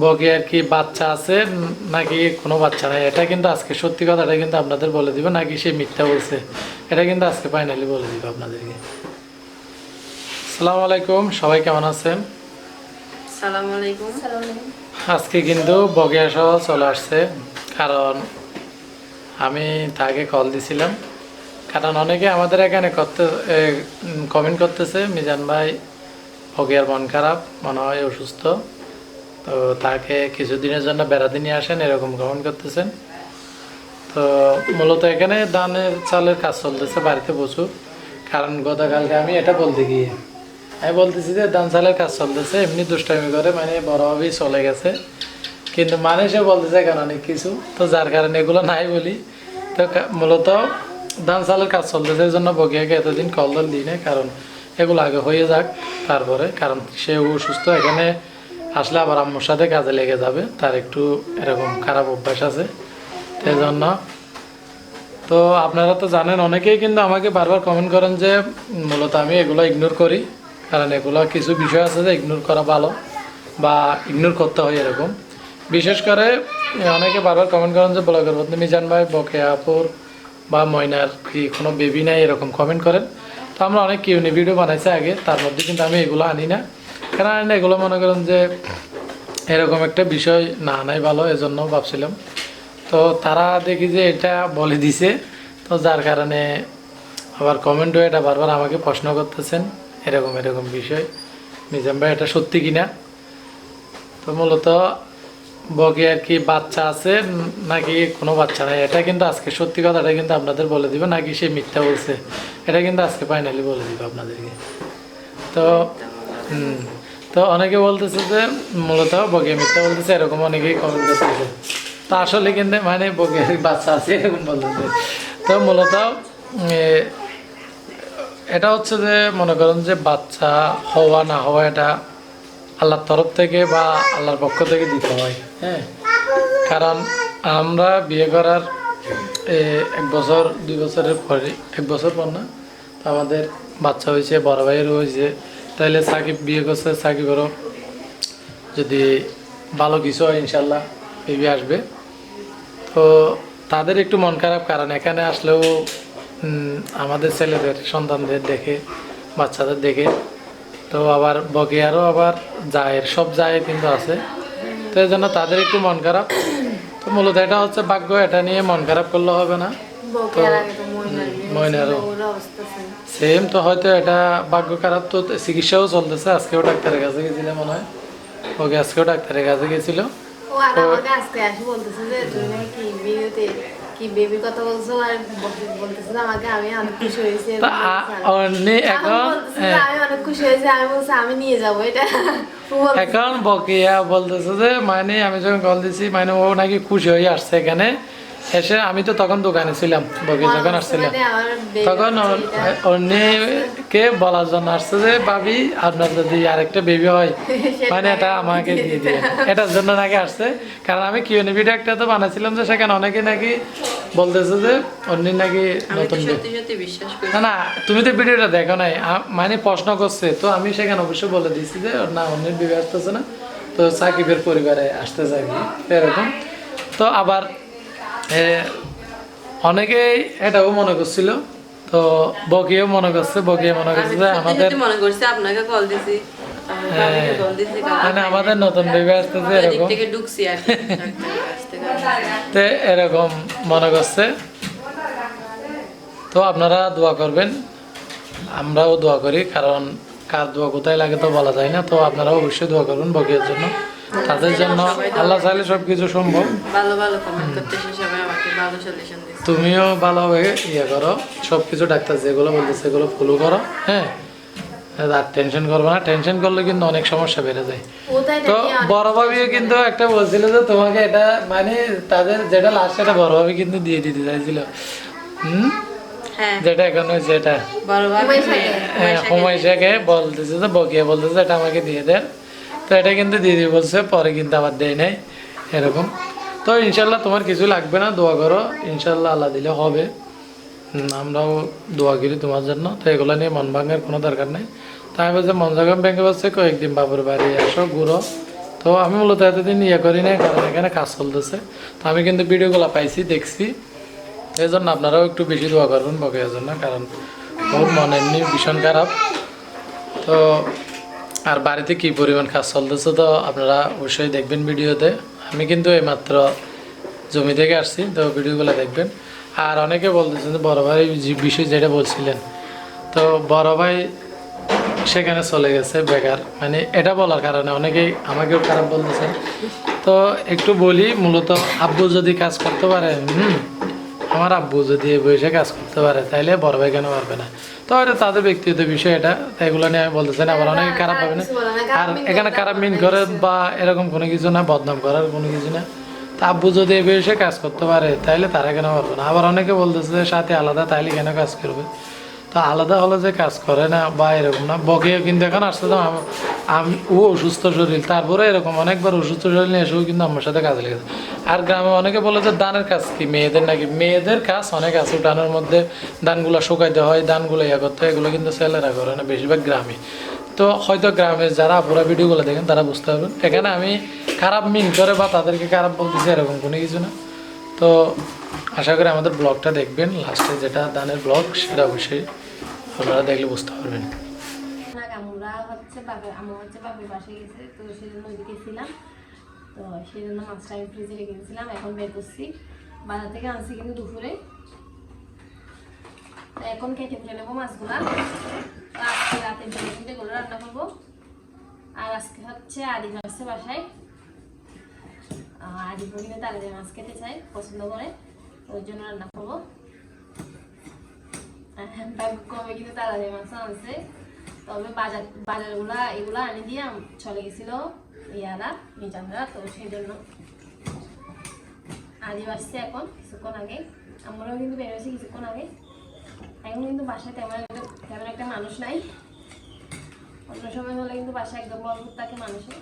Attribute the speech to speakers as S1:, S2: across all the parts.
S1: বগিয়ার কি বাচ্চা আছে নাকি কোনো বাচ্চা নাই, এটা কিন্তু আজকে সত্যি কথাটা কিন্তু আপনাদের বলে দিব, নাকি সে মিথ্যা বলছে এটা কিন্তু আজকে ফাইনালি বলে দিব আপনাদেরকে। আসসালামু আলাইকুম, সবাই কেমন আছেন?
S2: সালাম আলাইকুম।
S1: আজকে কিন্তু বগিয়া সহ চলে আসছে, কারণ আমি তাকে কল দিছিলাম। কারণ অনেকে আমাদের এখানে কমেন্ট করতেছে, মিজান ভাই বগিয়ার মন খারাপ, মনে হয় অসুস্থ, তো তাকে কিছুদিনের জন্য বেড়াতে নিয়ে আসেন, এরকম কমেন্ট করতেছেন। তো মূলত এখানে ধানের চালের কাজ চলতেছে বাড়িতে প্রচুর। কারণ গতকালকে আমি এটা বলতে গিয়ে আমি বলতেছি যে ধান চালের কাজ চলতেছে, এমনি দুষ্টামি করে মানে বড়ভাবেই চলে গেছে, কিন্তু মানুষে বলতেছে কেন অনেক কিছু, তো যার কারণে এগুলো নাই বলি। তো মূলত ধান চালের কাজ চলতেছে, এই জন্য বগিয়াকে এতদিন কল দল দিই না, কারণ এগুলো আগে হয়ে যাক তারপরে। কারণ সে অসুস্থ, এখানে আসলে আবার আম্মুর সাথে কাজে লেগে যাবে, তার একটু এরকম খারাপ অভ্যাস আছে, সেই জন্য। তো আপনারা তো জানেন, অনেকেই কিন্তু আমাকে বারবার কমেন্ট করেন যে মূলত আমি এগুলো ইগনোর করি, কারণ এগুলো কিছু বিষয় আছে যে ইগনোর করা ভালো বা ইগনোর করতে হয় এরকম। বিশেষ করে অনেকে বারবার কমেন্ট করেন যে ব্লগের মধ্যে মিজান ভাই বকেয়া আপুর বা ময়নার কি কোনো বেবি নাই, এরকম কমেন্ট করেন। তো আমরা অনেক কিউনি ভিডিও বানাইছি আগে, তার মধ্যে কিন্তু আমি এগুলো আনি না, কেন আনি না, এগুলো মনে করেন যে এরকম একটা বিষয় না নাই ভালো, এজন্য ভাবছিলাম। তো তারা দেখি যে এটা বলে দিছে, তো যার কারণে আবার কমেন্টও এটা বারবার আমাকে প্রশ্ন করতেছেন এরকম এরকম বিষয়, মিজান ভাই এটা সত্যি কিনা। তো মূলত বগিয়ার কি বাচ্চা আছে নাকি কোনো বাচ্চা নাই, এটা কিন্তু আজকে সত্যি কথাটা কিন্তু আপনাদের বলে দিব, নাকি সে মিথ্যা বলছে এটা কিন্তু আজকে ফাইনালি বলে দিব আপনাদেরকে। তো তো অনেকে বলতেছে যে মূলত বগিয়া মিথ্যা বলতেছে, এরকম অনেকেই কমেন্ট করতেছে। তো আসলে কিন্তু মানে বগিয়ার বাচ্চা আছে এরকম বলতেছে। তো মূলত এটা হচ্ছে যে মনে করেন যে বাচ্চা হওয়া না হওয়া এটা আল্লাহর তরফ থেকে বা আল্লাহর পক্ষ থেকে দিতে হয়, হ্যাঁ। কারণ আমরা বিয়ে করার 1 বছর 2 বছরের পরে, 1 বছর পর না, তো আমাদের বাচ্চা হয়েছে, বড় ভাইয়েরও হয়েছে, তাহলে সাকিব বিয়ে করছে, সাকিবেরও যদি ভালো কিছু হয় ইনশাল্লাহ বেবি আসবে। তো তাদের একটু মন খারাপ, কারণ এখানে আসলেও আমাদের ছেলেদের সন্তানদের দেখে, বাচ্চাদের দেখে, তো আবার বকেয়ারও আবার জায়ের, সব জায়ের কিন্তু আছে, তো এই জন্য তাদের একটু মন খারাপ। তো মূলত এটা হচ্ছে ভাগ্য, এটা নিয়ে মন খারাপ করলে হবে না। তো ময়নারও সেম, তো হয়তো এটা ভাগ্য খারাপ, তো চিকিৎসাও চলতেছে, আজকেও ডাক্তারের কাছে গেছিল মনে হয়, ওকে আজকেও ডাক্তারের কাছে গেছিল। এখন বকিয়া বলতেছে যে মানে আমি যখন কল দিছি মানে ও নাকি খুশি হয়ে আসছে এখানে এসে। আমি তো তখন দোকানে ছিলাম, বকিয়া যখন আসছিলাম তখন অন্যকে বলার জন্য আসছে যে ভাবি আপনার যদি আরেকটা বেবি হয় মানে এটা আমাকে দিয়ে দিয়ে, এটার জন্য নাকি আসছে। কারণ আমি কিউনি ভিডিও একটা তো বানাইছিলাম, যে সেখানে অনেকে নাকি বলতেছে যে অন্য নাকি নতুন, না না তুমি তো ভিডিওটা দেখো নাই, মানে প্রশ্ন করছে, তো আমি সেখানে অবশ্যই বলে দিয়েছি যে না অন্যের বিয়ে আসতেছে না, তো সাকিবের পরিবারে আসতে চাইবে এরকম। তো আবার অনেকেই এটাও মনে করছিল, তো বকিও মনে করছে, বকিয়ে মনে করছে যে আমাদের
S2: আপনাকে কল দিছি,
S1: মানে আমাদের নতুন বেবি আসতেছে এরকম, তো এরকম মনে করছে। তো আপনারা দোয়া করবেন, আমরাও দোয়া করি, কারণ কার দোয়া কোথায় লাগে তো বলা যায় না। তো আপনারাও অবশ্যই দোয়া করবেন বকিয়ার জন্য, তাদের জন্য আল্লাহ চাইলে সবকিছু সম্ভব। তুমিও ভালোভাবে ইয়ে করো, সবকিছু ডাক্তার যেগুলো বলতেছে সেগুলো ফলো করো, হ্যাঁ। আর টেনশন করবে না, টেনশন করলে কিন্তু অনেক সমস্যা বেড়ে যায়। তো বড় ভাবিও কিন্তু একটা বলছিল যে তোমাকে এটা মানে তাদের যেটা লাস্ট সেটা বড় ভাবি কিন্তু দিয়ে দিতে চাইছিল, যেটা এখন হয়েছে এটা হুমাইশাকে বলতেছে যে বকিয়া বলতেছে এটা আমাকে দিয়ে দেন, তো এটা কিন্তু দিয়ে দিয়ে বলছে, পরে কিন্তু আবার দেয় নাই এরকম। তো ইনশাল্লাহ তোমার কিছু লাগবে না, দোয়া করো, ইনশাল্লাহ আল্লাহ দিলে হবে। আমরাও দোয়া করি তোমার জন্য। তো এগুলো নিয়ে মন ভাঙার কোনো দরকার নেই। তো আমি বলছি মন যখন ভেঙে বলছে কয়েকদিন বাবুর বাড়ি আসো ঘুরো, তো আমি মূলত এতদিন করি না, কারণ এখানে কাজ চলতেছে। তো আমি কিন্তু ভিডিওগুলো পাইছি, দেখছি, এই জন্য আপনারাও একটু বেশি দোয়া করবেন বকেয়ার জন্য, কারণ ওর মন এমনি ভীষণ খারাপ। তো আর বাড়িতে কী পরিমাণ কাজ চলতেছে তো আপনারা অবশ্যই দেখবেন ভিডিওতে। আমি কিন্তু এইমাত্র জমি থেকে আসছি, তো ভিডিওগুলো দেখবেন। আর অনেকে বলতেছেন যে বড় ভাই বিষয় যেটা বলছিলেন, তো বড় ভাই সেখানে চলে গেছে বেকার, মানে এটা বলার কারণে অনেকেই আমাকেও খারাপ বলতেছেন। তো একটু বলি, মূলত আব্বু যদি কাজ করতে পারে, আমার আব্বু যদি এই বয়সে কাজ করতে পারে, তাইলে বড় ভাই কেন পারবে না? তো এটা তাদের ব্যক্তিগত বিষয়, এটা তাই এগুলো নিয়ে আমি বলতেছি না, আবার অনেকে খারাপ পাবে না। আর এখানে খারাপ মিন করে বা এরকম কোনো কিছু না, বদনাম করার কোনো কিছু না। তা আব্বু যদি এই বয়সে কাজ করতে পারে, তাইলে তারা কেন পারবে না? আবার অনেকে বলতেছে যে সাথে আলাদা, তাইলে কেন কাজ করবে? তো আলাদা হলে যে কাজ করে না বা এরকম না, বকেও কিন্তু এখন আসছে তো আমি ও অসুস্থ শরীর, তারপরে এরকম অনেকবার অসুস্থ শরীর নিয়ে এসেও কিন্তু আমার সাথে কাজ লেগেছে। আর গ্রামে অনেকে বলে যে ধানের কাজ কি মেয়েদের নাকি? মেয়েদের কাজ অনেক আছে, উঠানোর মধ্যে ধানগুলো শুকাইতে হয়, ধানগুলো ইয়ে করতে হয়, এগুলো কিন্তু ছেলেরা করে না, বেশিরভাগ গ্রামে। তো হয়তো গ্রামের যারা পুরো ভিডিওগুলো দেখেন তারা বুঝতে পারবেন, এখানে আমি খারাপ মিন করে বা তাদেরকে খারাপ বলতেছি এরকম কোনো কিছু না। তো আশা করি আমাদের ব্লগটা দেখবেন, লাস্টে যেটা ধানের ব্লগ সেটা অবশ্যই আপনারা দেখলে বুঝতে পারবেন।
S3: আমার হচ্ছে বাপের বাসে গেছে, তো সেজন্য ওইদিকে ছিলাম। তো সেই জন্য মাছটা আমি ফ্রিজে রেখে দিয়েছিলাম, এখন বের করছি। বাজার থেকে আনছি কিন্তু দুপুরে। তো এখন কেটে ফুটে নেবো মাছগুলা। আজকে রাতের জন্য কিন্তু এগুলো রান্না করবো। আর আজকে হচ্ছে আদিপ আসছে বাসায়। আদিপ কিন্তু তাড়াতাড়ি মাছ খেতে চাই, পছন্দ করে, ওই জন্য রান্না করবো। কমে কিন্তু তাড়াতাড়ি মাছ আনছে, তবে বাজারগুলা এগুলা আনি দিয়ে চলে গেছিল ইয়ারা মিজানরা, তো সেই জন্য আদিপ আসছে এখন কিছুক্ষণ আগে। আমরাও কিন্তু বেরোয়েছি কিছুক্ষণ আগে। এখন কিন্তু বাসায় তেমন একটা মানুষ নাই। অন্য সময় হলে কিন্তু বাসায় একদম ভরপুর থাকে মানুষের।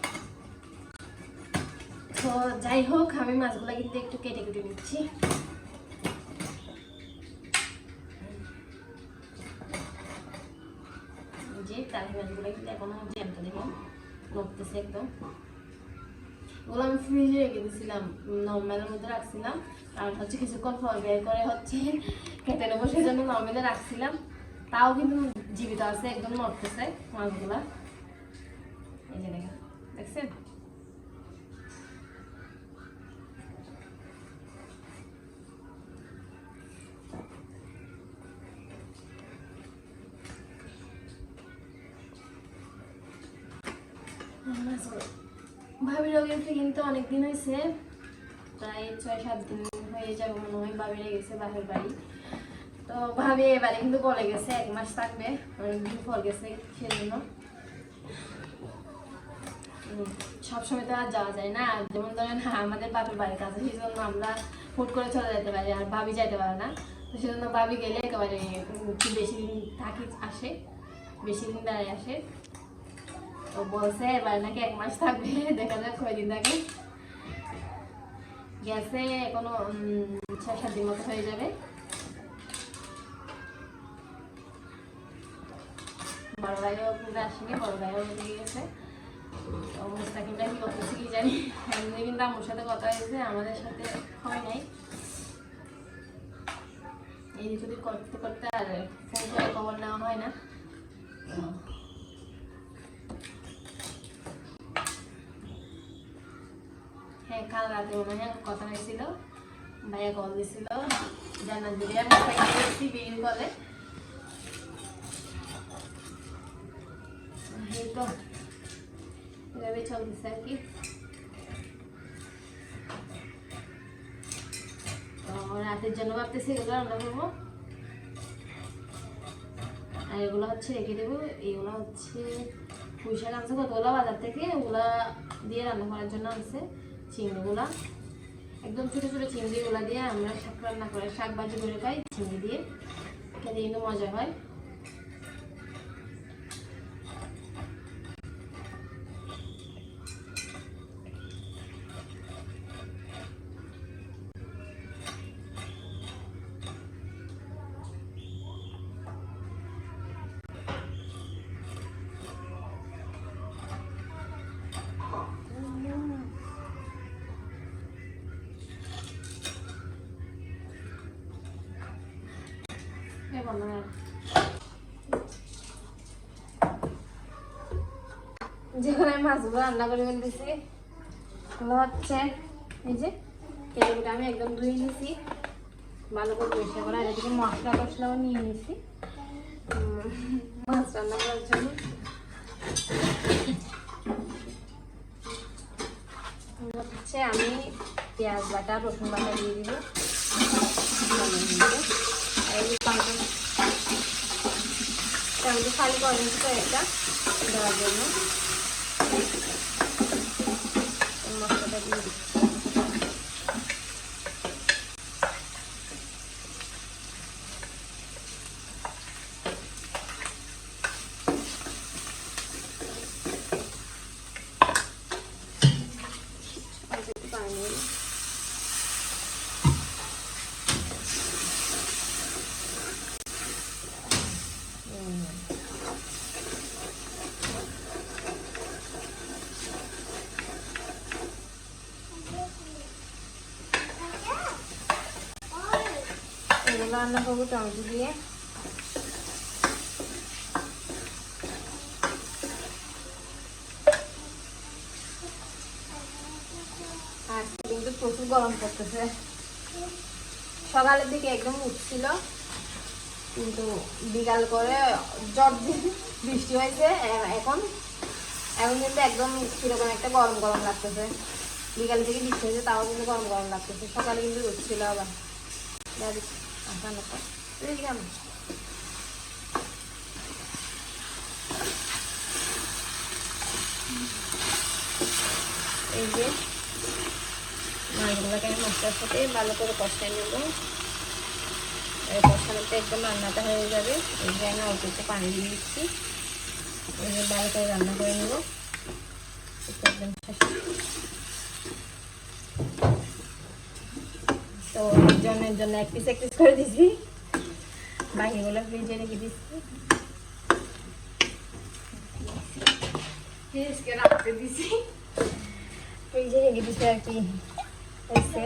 S3: তো যাই হোক, আমি মাছগুলা কিন্তু একটু কেটে কেটে নিচ্ছি। যে তারি মাছগুলো কিন্তু এখনো জ্যান্ত দেবো, নড়তেছে একদম। ওগুলো আমি ফ্রিজে রেখে দিয়েছিলাম, নর্মালের মধ্যে রাখছিলাম। আর হচ্ছে কিছুক্ষণ পর বের করে হচ্ছে খেতে নেবো, সেই জন্য নর্মালে রাখছিলাম। তাও কিন্তু জীবিত আছে, একদম নড়তেছে মাছগুলা। এই যে দেখছেন? ভাবিরও গেছে কিন্তু অনেকদিন হয়েছে, প্রায় 6-7 দিন হয়ে যাবে মনে হয় ভাবিরে গেছে বাপের বাড়ি। তো ভাবি এবারে কিন্তু বলে গেছে 1 মাস থাকবে, অনেকদিন পর গেছে, সেজন্য সবসময় তো আর যাওয়া যায় না। যেমন ধরেন আমাদের বাপের বাড়ির কাছে, সেই জন্য আমরা হুট করে চলে যেতে পারি, আর ভাবি যাইতে পারে না। তো সেজন্য ভাবি গেলে একেবারে বেশি দিন থাকি, আসে, বেশি দিন দাঁড়িয়ে আসে। তো বলছে এবার নাকি 1 মাস থাকবে, দেখা যাক কয়দিন থাকে। গেছে এখনো 6-7 দিন মতো হয়ে যাবে। বড় ভাইও কিন্তু আসেনি, বড় ভাইও থেকে গেছে। মুস্তাকিমটা কি করতেছে কি জানি, এমনি কিন্তু আমার সাথে কথা হয়েছে, আমাদের সাথে হয় নাই। এই যদি করতে করতে আর ফোন করে খবর নেওয়া হয় না। হ্যাঁ, কাল রাতে মনে হয় কথা হয়েছিল, ভাইয়া কল দিছিল, জানার দিলে আমি ভিডিও কলে। তো এভাবে চলতেছে আর কি। তো রাতের জন্য ভাবতেছি এগুলো রান্না করবো, আর এগুলো হচ্ছে রেখে দেবো। এগুলো হচ্ছে পুঁইশাক আনছে কতগুলো বাজার থেকে, ওগুলা দিয়ে রান্না করার জন্য আনছে। চিংড়িগুলা একদম ছোটো ছোটো চিংড়িগুলা দিয়ে আমরা শাক রান্না করে, শাক ভাজি করে খাই চিংড়ি দিয়ে, খেতে কিন্তু মজা হয়। যেখানে আমি মাছগুলো রান্না করে ফেলতেছি এগুলো হচ্ছে এই যে কেটে আমি একদম ধুয়ে নিয়েছি ভালো করে পরিষ্কার করে, আর এদিকে মশলা টসলাও নিয়ে নিয়েছি মাছ রান্না করার জন্য। হচ্ছে আমি পেঁয়াজ বাটা রসুন বাটা দিয়ে দিব, টমেটো খালি করে নিচ্ছি কয়েকটা দেওয়ার জন্য, মশলাটা দিয়ে দিচ্ছি। এগুলো রান্না করবো টমেটো দিয়ে। আর কিন্তু প্রচুর গরম পড়তেছে, সকালের দিকে একদম উঠছিল কিন্তু বিকাল করে ঝড় বৃষ্টি হয়েছে, এখন কিন্তু একদম কিরকম একটা গরম গরম লাগতেছে। বিকাল থেকে বৃষ্টি হয়েছে তাও কিন্তু গরম গরম লাগতেছে, সকালে কিন্তু উঠছিল আবার এই যে মাছগুলোকে আমি মশলার সাথে ভালো করে কষাই নেব, কষানোতে একদম রান্নাটা হয়ে যাবে। এই যে আমি অল্প একটু পানি দিয়ে দিচ্ছি, এই যে ভালো করে রান্না করে নেব একদম শেষ। তো একজনের জন্য এক পিস করে দিছি, বাকিগুলো ফ্রিজে রেখে দিচ্ছি, ফ্রিজকে রাখতে দিছি, ফ্রিজে রেখে দিচ্ছি আর কি হয়েছে।